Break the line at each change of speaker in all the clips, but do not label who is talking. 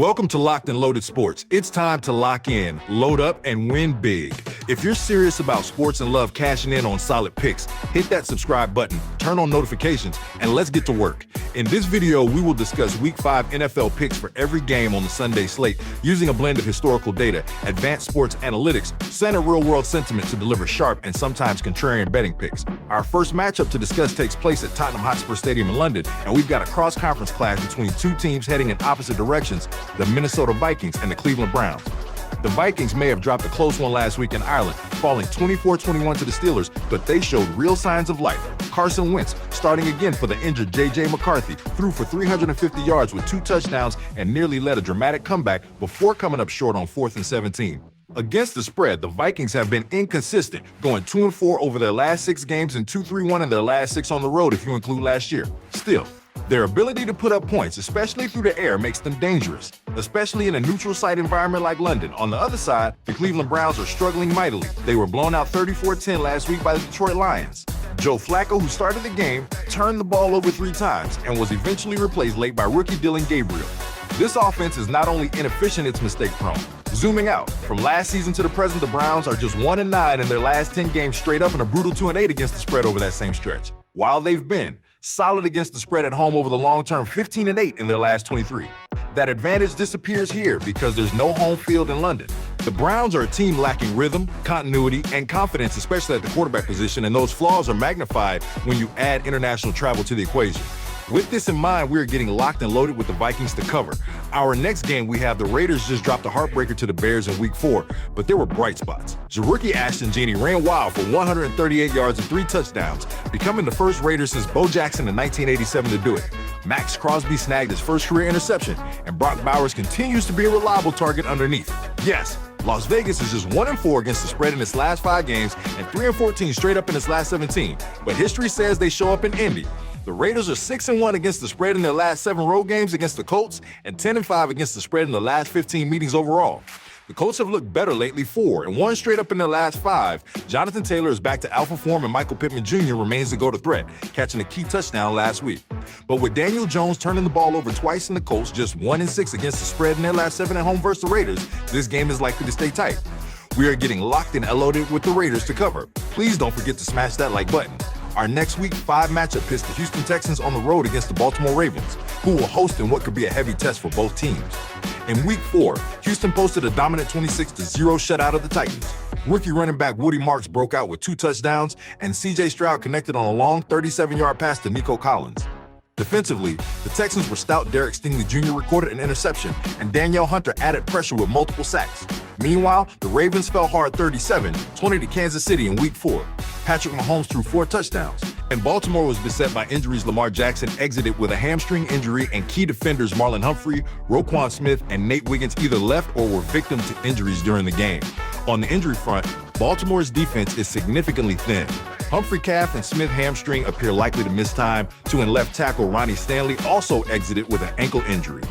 Welcome to Locked and Loaded Sports. It's time to lock in, load up, and win big. If you're serious about sports and love cashing in on solid picks, hit that subscribe button, turn on notifications, and let's get to work. In this video, we will discuss Week 5 NFL picks for every game on the Sunday slate using a blend of historical data, advanced sports analytics, and real-world sentiment to deliver sharp and sometimes contrarian betting picks. Our first matchup to discuss takes place at Tottenham Hotspur Stadium in London, and we've got a cross-conference clash between two teams heading in opposite directions, the Minnesota Vikings and the Cleveland Browns. The Vikings may have dropped a close one last week in Ireland, falling 24-21 to the Steelers, but they showed real signs of life. Carson Wentz, starting again for the injured J.J. McCarthy, threw for 350 yards with 2 touchdowns and nearly led a dramatic comeback before coming up short on 4th and 17. Against the spread, the Vikings have been inconsistent, going 2-4 over their last 6 games and 2-3-1 in their last 6 on the road if you include last year. Still, their ability to put up points, especially through the air, makes them dangerous, especially in a neutral site environment like London. On the other side, the Cleveland Browns are struggling mightily. They were blown out 34-10 last week by the Detroit Lions. Joe Flacco, who started the game, turned the ball over 3 times and was eventually replaced late by rookie Dylan Gabriel. This offense is not only inefficient, it's mistake-prone. Zooming out, from last season to the present, the Browns are just 1-9 in their last 10 games straight up and a brutal 2-8 against the spread over that same stretch. While they've been solid against the spread at home over the long term, 15-8 in their last 23. That advantage disappears here because there's no home field in London. The Browns are a team lacking rhythm, continuity, and confidence, especially at the quarterback position, and those flaws are magnified when you add international travel to the equation. With this in mind, we're getting locked and loaded with the Vikings to cover. Our next game, we have the Raiders just dropped a heartbreaker to the Bears in Week 4, but there were bright spots. Rookie Ashton Genie ran wild for 138 yards and 3 touchdowns, becoming the first Raider since Bo Jackson in 1987 to do it. Max Crosby snagged his first career interception, and Brock Bowers continues to be a reliable target underneath. Yes, Las Vegas is just 1-4 against the spread in its last 5 games and 3-14 straight up in its last 17, but history says they show up in Indy. The Raiders are 6-1 against the spread in their last 7 road games against the Colts and 10-5 against the spread in the last 15 meetings overall. The Colts have looked better lately, 4-1 straight up in their last 5. Jonathan Taylor is back to alpha form and Michael Pittman Jr. remains the go-to threat, catching a key touchdown last week. But with Daniel Jones turning the ball over twice and the Colts just 1-6 against the spread in their last 7 at home versus the Raiders, this game is likely to stay tight. We are getting locked and loaded with the Raiders to cover. Please don't forget to smash that like button. Our next Week 5 matchup pits the Houston Texans on the road against the Baltimore Ravens, who will host in what could be a heavy test for both teams. In Week 4, Houston posted a dominant 26-0 shutout of the Titans. Rookie running back Woody Marks broke out with 2 touchdowns, and C.J. Stroud connected on a long 37-yard pass to Nico Collins. Defensively, the Texans were stout. Derek Stingley Jr. recorded an interception, and Danielle Hunter added pressure with multiple sacks. Meanwhile, the Ravens fell hard 37-20 to Kansas City in Week 4. Patrick Mahomes threw 4 touchdowns. And Baltimore was beset by injuries. Lamar Jackson exited with a hamstring injury, and key defenders Marlon Humphrey, Roquan Smith, and Nate Wiggins either left or were victim to injuries during the game. On the injury front, Baltimore's defense is significantly thin. Humphrey calf and Smith hamstring appear likely to miss time. 2 and left tackle Ronnie Stanley also exited with an ankle injury.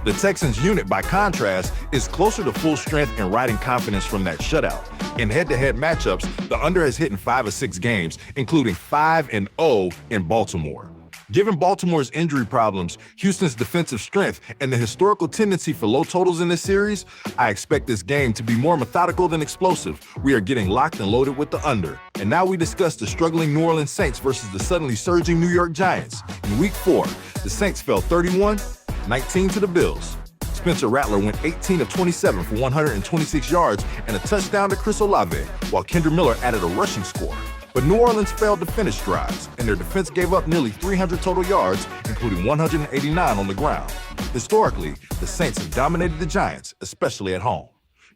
The Texans unit, by contrast, is closer to full strength and riding confidence from that shutout. In head-to-head matchups, the under has hit in 5 of 6 games, including 5-0 in Baltimore. Given Baltimore's injury problems, Houston's defensive strength, and the historical tendency for low totals in this series, I expect this game to be more methodical than explosive. We are getting locked and loaded with the under. And now we discuss the struggling New Orleans Saints versus the suddenly surging New York Giants. In Week 4, the Saints fell 31-19 to the Bills. Spencer Rattler went 18 of 27 for 126 yards and a touchdown to Chris Olave, while Kendra Miller added a rushing score. But New Orleans failed to finish drives, and their defense gave up nearly 300 total yards, including 189 on the ground. Historically, the Saints have dominated the Giants, especially at home.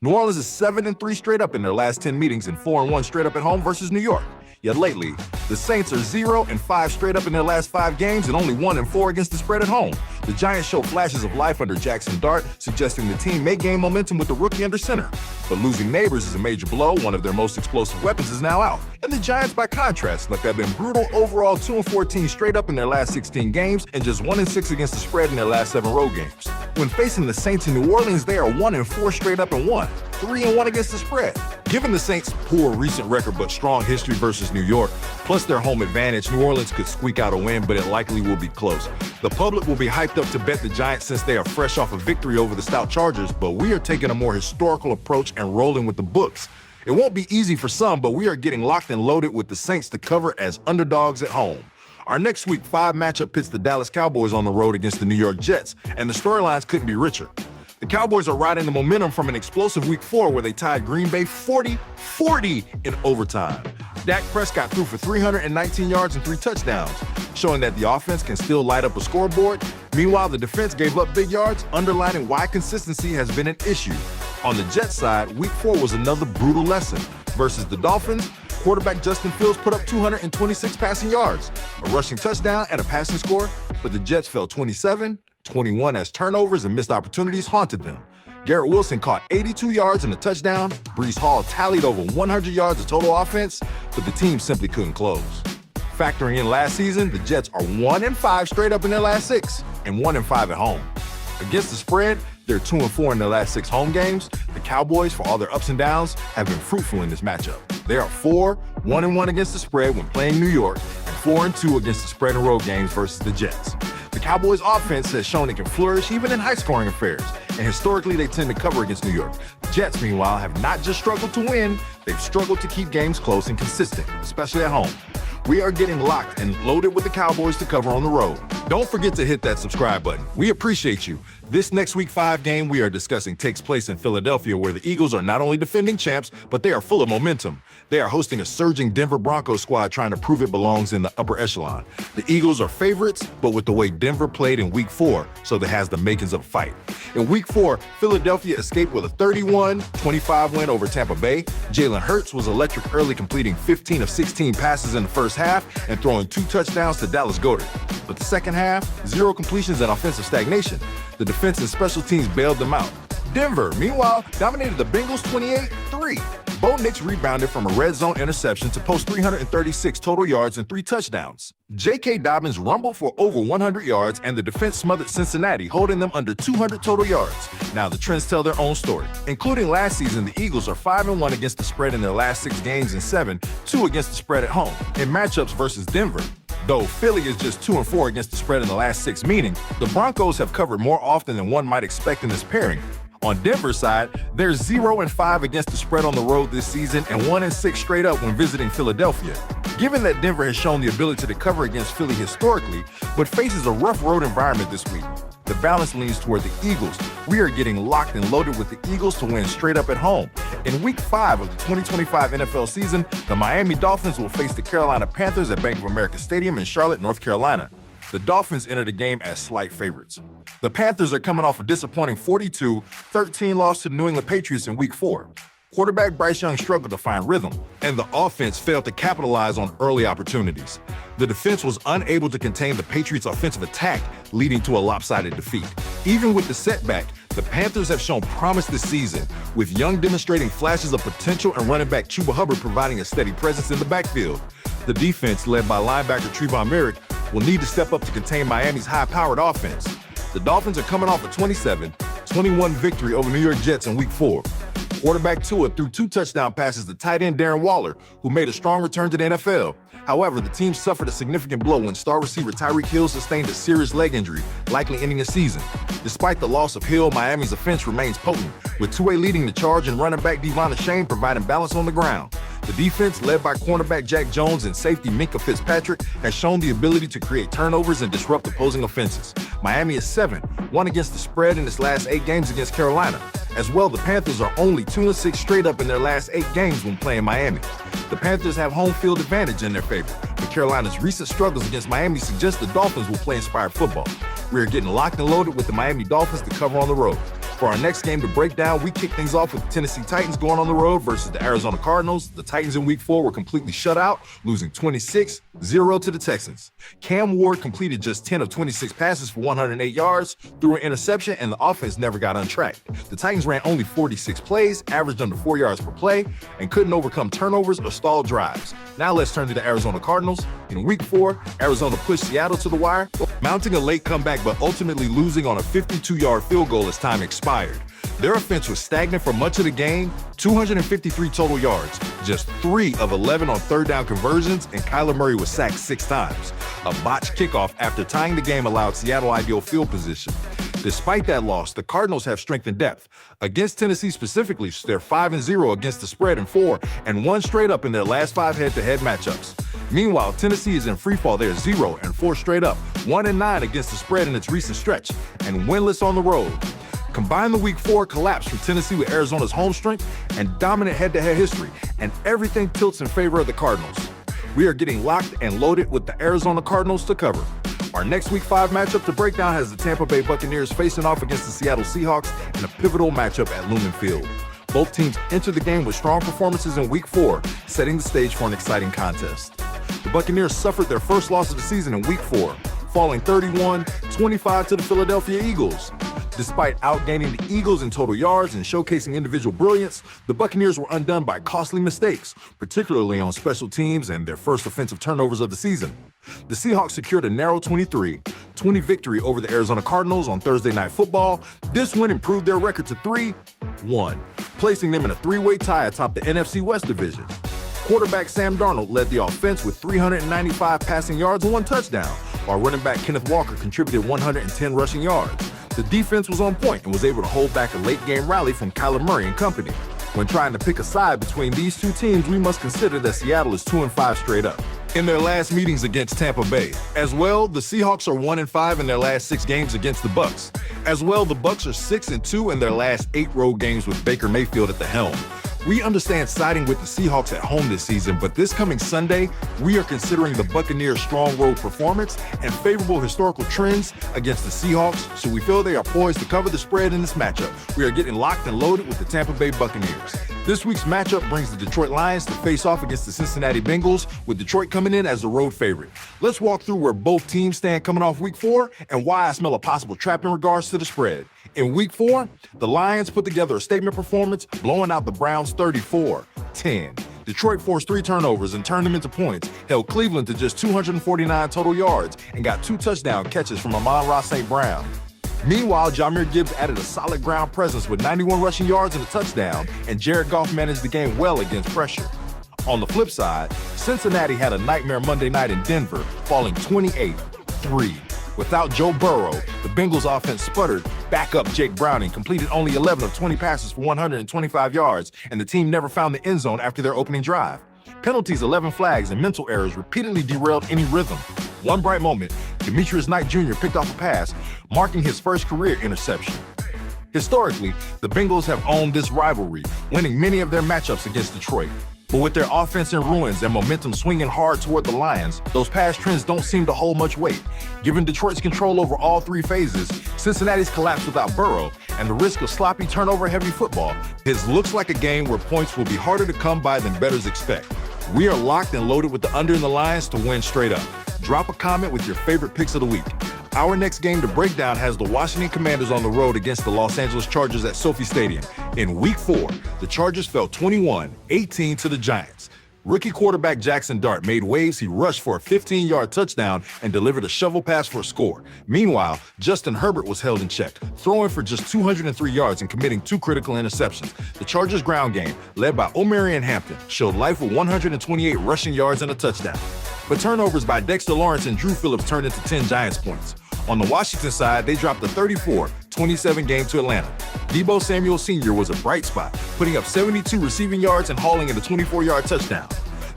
New Orleans is 7-3 straight up in their last 10 meetings and 4-1 straight up at home versus New York. Yet lately, the Saints are 0-5 straight up in their last 5 games and only 1-4 against the spread at home. The Giants show flashes of life under Jackson Dart, suggesting the team may gain momentum with the rookie under center. But losing Neighbors is a major blow. One of their most explosive weapons is now out. And the Giants, by contrast, look have been brutal overall, 2-14 straight up in their last 16 games and just 1-6 against the spread in their last 7 road games. When facing the Saints in New Orleans, they are 1-4 straight up and 1. 3-1 against the spread. Given the Saints' poor recent record but strong history versus New York, plus their home advantage, New Orleans could squeak out a win, but it likely will be close. The public will be hyped up to bet the Giants since they are fresh off a victory over the stout Chargers, but we are taking a more historical approach and rolling with the books. It won't be easy for some, but we are getting locked and loaded with the Saints to cover as underdogs at home. Our next Week 5 matchup pits the Dallas Cowboys on the road against the New York Jets, and the storylines couldn't be richer. The Cowboys are riding the momentum from an explosive Week 4 where they tied Green Bay 40-40 in overtime. Dak Prescott threw for 319 yards and 3 touchdowns, showing that the offense can still light up a scoreboard. Meanwhile, the defense gave up big yards, underlining why consistency has been an issue. On the Jets side, Week 4 was another brutal lesson. Versus the Dolphins, quarterback Justin Fields put up 226 passing yards, a rushing touchdown, and a passing score, but the Jets fell 27-21 as turnovers and missed opportunities haunted them. Garrett Wilson caught 82 yards and a touchdown. Breece Hall tallied over 100 yards of total offense, but the team simply couldn't close. Factoring in last season, the Jets are 1-5 straight up in their last 6 and 1-5 at home. Against the spread, they're 2-4 in their last 6 home games. The Cowboys, for all their ups and downs, have been fruitful in this matchup. They are 1-1 against the spread when playing New York, and 4-2 against the spread and road games versus the Jets. The Cowboys' offense has shown it can flourish even in high-scoring affairs, and historically they tend to cover against New York. The Jets, meanwhile, have not just struggled to win, they've struggled to keep games close and consistent, especially at home. We are getting locked and loaded with the Cowboys to cover on the road. Don't forget to hit that subscribe button. We appreciate you. This next Week 5 game we are discussing takes place in Philadelphia, where the Eagles are not only defending champs, but they are full of momentum. They are hosting a surging Denver Broncos squad trying to prove it belongs in the upper echelon. The Eagles are favorites, but with the way Denver played in Week 4, so that has the makings of a fight. In Week 4, Philadelphia escaped with a 31-25 win over Tampa Bay. Jalen Hurts was electric early, completing 15 of 16 passes in the first half and throwing 2 touchdowns to Dallas Goedert. But the second half, 0 completions and offensive stagnation. The defense and special teams bailed them out. Denver, meanwhile, dominated the Bengals 28-3. Bo Nix rebounded from a red zone interception to post 336 total yards and 3 touchdowns. J.K. Dobbins rumbled for over 100 yards, and the defense smothered Cincinnati, holding them under 200 total yards. Now the trends tell their own story. Including last season, the Eagles are 5-1 against the spread in their last 6 games and 7-2 against the spread at home. In matchups versus Denver, though Philly is just 2-4 against the spread in the last 6, meaning the Broncos have covered more often than one might expect in this pairing. On Denver's side, they're 0-5 against the spread on the road this season and 1-6 straight up when visiting Philadelphia. Given that Denver has shown the ability to cover against Philly historically, but faces a rough road environment this week, the balance leans toward the Eagles. We are getting locked and loaded with the Eagles to win straight up at home. In Week 5 of the 2025 NFL season, the Miami Dolphins will face the Carolina Panthers at Bank of America Stadium in Charlotte, North Carolina. The Dolphins enter the game as slight favorites. The Panthers are coming off a disappointing 42-13 loss to the New England Patriots in Week 4. Quarterback Bryce Young struggled to find rhythm, and the offense failed to capitalize on early opportunities. The defense was unable to contain the Patriots' offensive attack, leading to a lopsided defeat. Even with the setback, the Panthers have shown promise this season, with Young demonstrating flashes of potential and running back Chuba Hubbard providing a steady presence in the backfield. The defense, led by linebacker Trevon Merrick, will need to step up to contain Miami's high-powered offense. The Dolphins are coming off a 27-21 victory over New York Jets in Week 4. Quarterback Tua threw 2 touchdown passes to tight end Darren Waller, who made a strong return to the NFL. However, the team suffered a significant blow when star receiver Tyreek Hill sustained a serious leg injury, likely ending the season. Despite the loss of Hill, Miami's offense remains potent, with Tua leading the charge and running back Devon Achane providing balance on the ground. The defense, led by cornerback Jack Jones and safety Minkah Fitzpatrick, has shown the ability to create turnovers and disrupt opposing offenses. Miami is 7-1 against the spread in its last 8 games against Carolina. As well, the Panthers are only 2-6 straight up in their last 8 games when playing Miami. The Panthers have home field advantage in their favor, but Carolina's recent struggles against Miami suggest the Dolphins will play inspired football. We are getting locked and loaded with the Miami Dolphins to cover on the road. For our next game to break down, we kick things off with the Tennessee Titans going on the road versus the Arizona Cardinals. The Titans in Week 4 were completely shut out, losing 26-0 to the Texans. Cam Ward completed just 10 of 26 passes for 108 yards, threw an interception, and the offense never got untracked. The Titans ran only 46 plays, averaged under 4 yards per play, and couldn't overcome turnovers or stall drives. Now let's turn to the Arizona Cardinals. In Week 4, Arizona pushed Seattle to the wire, mounting a late comeback but ultimately losing on a 52-yard field goal as time expired. inspired. Their offense was stagnant for much of the game, 253 total yards, just 3 of 11 on third down conversions, and Kyler Murray was sacked 6 times. A botched kickoff after tying the game allowed Seattle ideal field position. Despite that loss, the Cardinals have strength and depth. Against Tennessee specifically, they're 5-0 against the spread in 4 and 1 straight up in their last 5 head-to-head matchups. Meanwhile, Tennessee is in free fall. They're 0 and 4 straight up, 1-9 against the spread in its recent stretch, and winless on the road. Combine the Week 4 collapse from Tennessee with Arizona's home strength and dominant head-to-head history, and everything tilts in favor of the Cardinals. We are getting locked and loaded with the Arizona Cardinals to cover. Our next Week 5 matchup to break down has the Tampa Bay Buccaneers facing off against the Seattle Seahawks in a pivotal matchup at Lumen Field. Both teams enter the game with strong performances in Week 4, setting the stage for an exciting contest. The Buccaneers suffered their first loss of the season in Week 4, falling 31-25 to the Philadelphia Eagles. Despite outgaining the Eagles in total yards and showcasing individual brilliance, the Buccaneers were undone by costly mistakes, particularly on special teams and their first offensive turnovers of the season. The Seahawks secured a narrow 23-20 victory over the Arizona Cardinals on Thursday Night Football. This win improved their record to 3-1, placing them in a 3-way tie atop the NFC West division. Quarterback Sam Darnold led the offense with 395 passing yards and 1 touchdown, while running back Kenneth Walker contributed 110 rushing yards. The defense was on point and was able to hold back a late-game rally from Kyler Murray and company. When trying to pick a side between these two teams, we must consider that Seattle is 2-5 straight up in their last meetings against Tampa Bay. As well, the Seahawks are 1-5 in their last 6 games against the Bucs. As well, the Bucs are 6-2 in their last 8 road games with Baker Mayfield at the helm. We understand siding with the Seahawks at home this season, but this coming Sunday, we are considering the Buccaneers' strong road performance and favorable historical trends against the Seahawks, so we feel they are poised to cover the spread in this matchup. We are getting locked and loaded with the Tampa Bay Buccaneers. This week's matchup brings the Detroit Lions to face off against the Cincinnati Bengals, with Detroit coming in as the road favorite. Let's walk through where both teams stand coming off Week 4 and why I smell a possible trap in regards to the spread. In Week 4, the Lions put together a statement performance, blowing out the Browns 34-10. Detroit forced 3 turnovers and turned them into points, held Cleveland to just 249 total yards, and got 2 touchdown catches from Amon-Ra St. Brown. Meanwhile, Jahmyr Gibbs added a solid ground presence with 91 rushing yards and a touchdown, and Jared Goff managed the game well against pressure. On the flip side, Cincinnati had a nightmare Monday night in Denver, falling 28-3. Without Joe Burrow, the Bengals offense sputtered. Backup Jake Browning completed only 11 of 20 passes for 125 yards, and the team never found the end zone after their opening drive. Penalties, 11 flags, and mental errors repeatedly derailed any rhythm. One bright moment, Demetrius Knight Jr. picked off a pass, marking his first career interception. Historically, the Bengals have owned this rivalry, winning many of their matchups against Detroit. But with their offense in ruins and momentum swinging hard toward the Lions, those past trends don't seem to hold much weight. Given Detroit's control over all 3 phases, Cincinnati's collapse without Burrow, and the risk of sloppy turnover-heavy football, this looks like a game where points will be harder to come by than bettors expect. We are locked and loaded with the under in the Lions to win straight up. Drop a comment with your favorite picks of the week. Our next game to break down has the Washington Commanders on the road against the Los Angeles Chargers at SoFi Stadium. In Week 4, the Chargers fell 21-18 to the Giants. Rookie quarterback Jackson Dart made waves. He rushed for a 15-yard touchdown and delivered a shovel pass for a score. Meanwhile, Justin Herbert was held in check, throwing for just 203 yards and committing 2 critical interceptions. The Chargers' ground game, led by Omarion Hampton, showed life with 128 rushing yards and a touchdown. But turnovers by Dexter Lawrence and Drew Phillips turned into 10 Giants points. On the Washington side, they dropped a 34-27 game to Atlanta. Deebo Samuel Sr. was a bright spot, putting up 72 receiving yards and hauling in a 24-yard touchdown.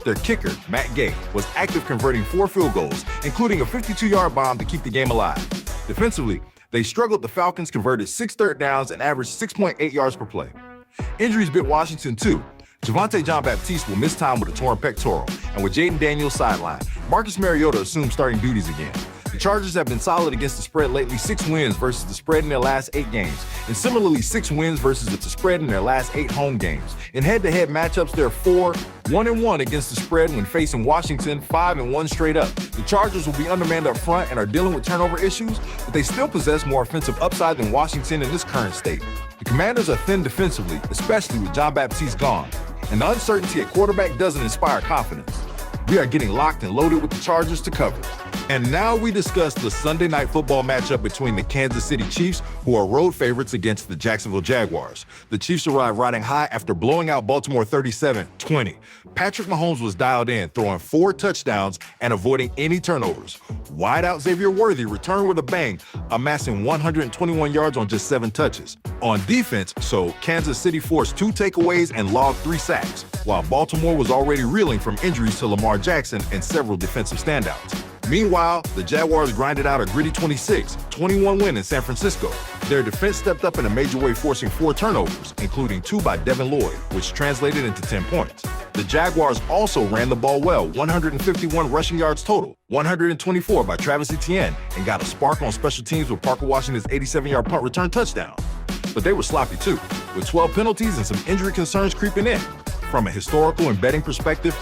Their kicker, Matt Gay, was active, converting 4 field goals, including a 52-yard bomb to keep the game alive. Defensively, they struggled. The Falcons converted 6 third downs and averaged 6.8 yards per play. Injuries bit Washington too. Javonte Jean-Baptiste will miss time with a torn pectoral, and with Jaden Daniels sidelined, Marcus Mariota assumed starting duties again. The Chargers have been solid against the spread lately, 6 wins versus the spread in their last 8 games, and similarly 6 wins versus the spread in their last 8 home games. In head-to-head matchups, they're 4-1-1 against the spread when facing Washington, 5-1 straight up. The Chargers will be undermanned up front and are dealing with turnover issues, but they still possess more offensive upside than Washington in this current state. The Commanders are thin defensively, especially with Jean-Baptiste gone, and the uncertainty at quarterback doesn't inspire confidence. We are getting locked and loaded with the Chargers to cover. And now we discuss the Sunday night football matchup between the Kansas City Chiefs, who are road favorites, against the Jacksonville Jaguars. The Chiefs arrived riding high after blowing out Baltimore 37-20. Patrick Mahomes was dialed in, throwing 4 touchdowns and avoiding any turnovers. Wideout Xavier Worthy returned with a bang, amassing 121 yards on just 7 touches. On defense, Kansas City forced 2 takeaways and logged 3 sacks, while Baltimore was already reeling from injuries to Lamar Jackson and several defensive standouts. Meanwhile, the Jaguars grinded out a gritty 26-21 win in San Francisco. Their defense stepped up in a major way, forcing 4 turnovers, including 2 by Devin Lloyd, which translated into 10 points. The Jaguars also ran the ball well, 151 rushing yards total, 124 by Travis Etienne, and got a spark on special teams with Parker Washington's 87-yard punt return touchdown. But they were sloppy too, with 12 penalties and some injury concerns creeping in. From a historical and betting perspective,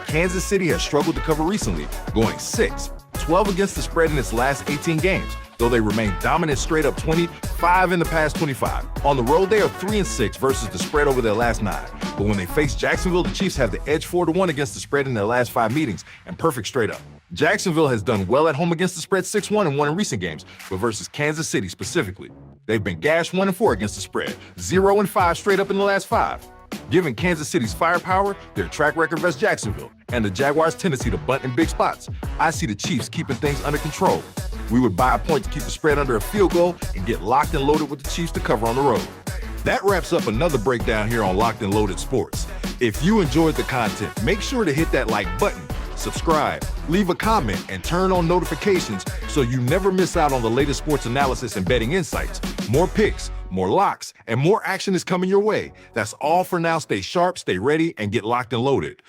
Kansas City has struggled to cover recently, going 6-12 against the spread in its last 18 games, though they remain dominant straight up 25 in the past 25. On the road, they are 3-6 versus the spread over their last 9. But when they face Jacksonville, the Chiefs have the edge 4-1 against the spread in their last 5 meetings, and perfect straight up. Jacksonville has done well at home against the spread 6-1 and 1 in recent games, but versus Kansas City specifically, they've been gashed 1-4 against the spread, 0-5 straight up in the last 5. Given Kansas City's firepower, their track record versus Jacksonville, and the Jaguars' tendency to bunt in big spots, I see the Chiefs keeping things under control. We would buy a point to keep the spread under a field goal and get locked and loaded with the Chiefs to cover on the road. That wraps up another breakdown here on Locked and Loaded Sports. If you enjoyed the content, make sure to hit that like button, subscribe, leave a comment, and turn on notifications so you never miss out on the latest sports analysis and betting insights. More picks, more locks, and more action is coming your way. That's all for now. Stay sharp, stay ready, and get locked and loaded.